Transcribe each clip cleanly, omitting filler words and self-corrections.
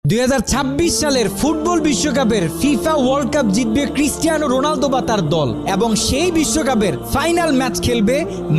2026 সালের ফুটবল বিশ্বকাপের FIFA world cup জিতবে ক্রিস্টিয়ানো রোনালদো বা তার দল এবং সেই বিশ্বকাপের ফাইনাল ম্যাচ খেলবে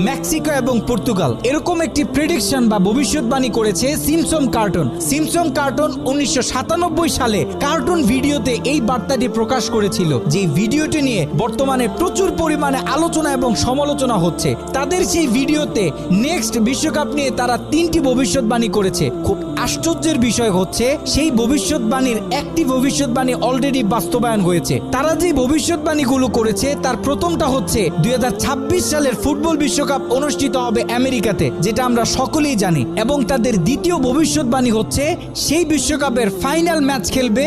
মেক্সিকো এবং পর্তুগাল। এরকম একটি প্রেডিকশন বা ভবিষ্যৎবাণী করেছে সিমসন কার্টুন। সিমসন কার্টুন 1997 সালে কার্টুন ভিডিওতে এই বার্তাটি প্রকাশ করেছিল, যে ভিডিওটি নিয়ে বর্তমানে প্রচুর পরিমাণে আলোচনা এবং সমালোচনা হচ্ছে। তাদের সেই ভিডিওতে নেক্সট বিশ্বকাপ নিয়ে তারা 3টি ভবিষ্যৎবাণী করেছে। খুব আশ্চর্যের বিষয় হচ্ছে সেই ভবিষ্যৎবাণীর একটি ভবিষ্যৎবাণী অলরেডি বাস্তবায়ন হয়েছে। তারা যে ভবিষ্যৎবাণীগুলো করেছে তার প্রথমটা হচ্ছে 2026 সালের ফুটবল বিশ্বকাপ অনুষ্ঠিত হবে আমেরিকাতে, যেটা আমরা সকলেই জানি। এবং তাদের দ্বিতীয় ভবিষ্যৎবাণী হচ্ছে সেই বিশ্বকাপের ফাইনাল ম্যাচ খেলবে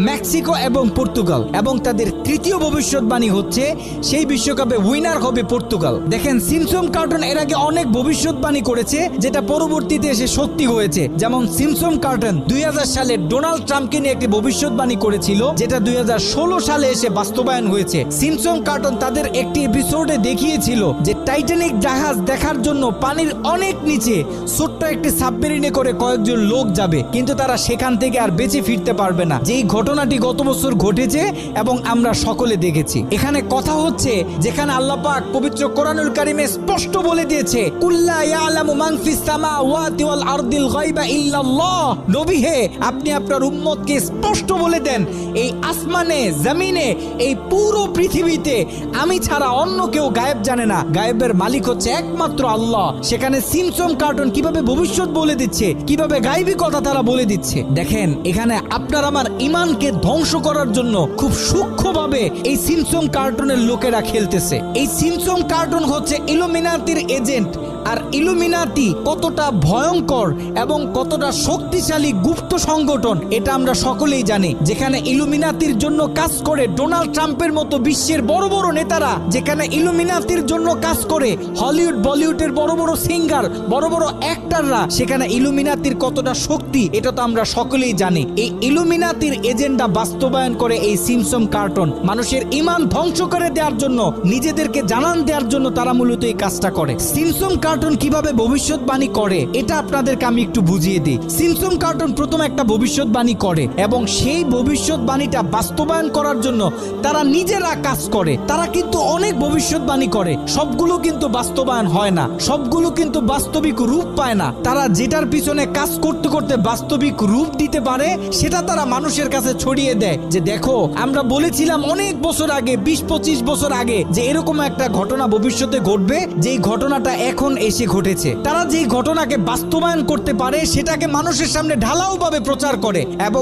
মেক্সিকো এবং পর্তুগাল। এবং তাদের তৃতীয় ভবিষ্যৎবাণী হচ্ছে সেই বিশ্বকাপে উইনার হবে পর্তুগাল। দেখেন, সিমসন কার্টুন এর আগে অনেক ভবিষ্যৎবাণী করেছে যেটা পরবর্তীতে এসে সত্যি হয়েছে। যেমন সিমসন কার্টুন 2000 সালে ডোনাল্ড ট্রাম্পকে নিয়ে একটি ভবিষ্যৎবাণী করেছিল, যেটা 2016 সালে এসে বাস্তবায়ন হয়েছে। সিমসন কার্টুন তাদের একটি এপিসোডে দেখিয়েছিল যে টাইটানিক জাহাজ দেখার জন্য পানির অনেক নিচে ছোট্ট একটি সাবমেরিনে করে কয়েকজন লোক যাবে, কিন্তু তারা সেখান থেকে আর বেঁচে ফিরতে পারবে না। যেই ঘটনাটি গত বছর ঘটেছে এবং আমরা সকলে দেখেছি। এখানে কথা হচ্ছে যেখানে আল্লাহ পাক পবিত্র কোরআনুল কারিমে স্পষ্ট বলে দিয়েছে, কুল্লা ইয়ালামু মান ফিস সামাওয়াতি ওয়াল আরদিল গায়বা ইল্লাল্লাহ। নবী হে, আপনি আপনার উম্মতকে স্পষ্ট বলে দেন, এই আসমানে, জমিনে, এই পুরো পৃথিবীতে আমি ছাড়া অন্য কেউ গায়েব জানে না। গায়েবের মালিক হচ্ছে একমাত্র আল্লাহ। সেখানে সিমসন কার্টুন কিভাবে ভবিষ্যৎ বলে দিচ্ছে, কিভাবে গায়েবী কথা তারা বলে দিচ্ছে। দেখেন, এখানে আপনার আমার ইমানকে ধ্বংস করার জন্য খুব সূক্ষ্মভাবে এই সিমসন কার্টুনের লোকেরা খেলতেছে। এই সিমসন কার্টুন হচ্ছে ইলুমিনাতির এজেন্ট। আর ইলুমিনাতি কতটা ভয়ঙ্কর এবং কতটা শক্তিশালী গুপ্ত সংগঠন এটা আমরা সকলেই জানি। যেখানে ইলুমিনাতির জন্য কাজ করে ডোনাল্ড ট্রাম্পের মতো বিশ্বের বড় বড় নেতারা, যেখানে ইলুমিনাতির জন্য কাজ করে হলিউড বলিউডের বড় বড় সিঙ্গার, বড় বড় অ্যাক্টররা, সেখানে ইলুমিনাতির কতটা শক্তি এটা তো আমরা সকলেই জানি। এই ইলুমিনাতির এজেন্ডা বাস্তবায়ন করে এই সিমসন কার্টুন। মানুষের ইমান ধ্বংস করে দেওয়ার জন্য, নিজেদেরকে জানান দেওয়ার জন্য তারা মূলত এই কাজটা করে। সিমসন কার্টুন কিভাবে ভবিষ্যৎবাণী করে এটা আপনাদেরকে আমি একটু বুঝিয়ে দিই। সিমসন কার্টুন প্রথম একটা ভবিষ্যৎবাণী করে এবং সেই ভবিষ্যৎবাণীটা বাস্তবায়ন করার জন্য তারা নিজেরা কাজ করে। তারা কিন্তু অনেক ভবিষ্যৎবাণী করে, সবগুলো কিন্তু বাস্তবায়ন হয় না, সবগুলো কিন্তু বাস্তবিক রূপ পায় না। তারা যেটার পিছনে কাজ করতে করতে বাস্তবিক রূপ দিতে পারে সেটা তারা মানুষের কাছে ছড়িয়ে দেয়, যে দেখো আমরা বলেছিলাম অনেক বছর আগে, 20-25 বছর আগে, যে এরকম একটা ঘটনা ভবিষ্যতে ঘটবে, যেই ঘটনাটা এখন এসে ঘটেছে। তারা যেই ঘটনাকে বাস্তবায়ন করতে পারে সেটাকে মানুষের সামনে ঢালাও ভাবে প্রচার করে এবং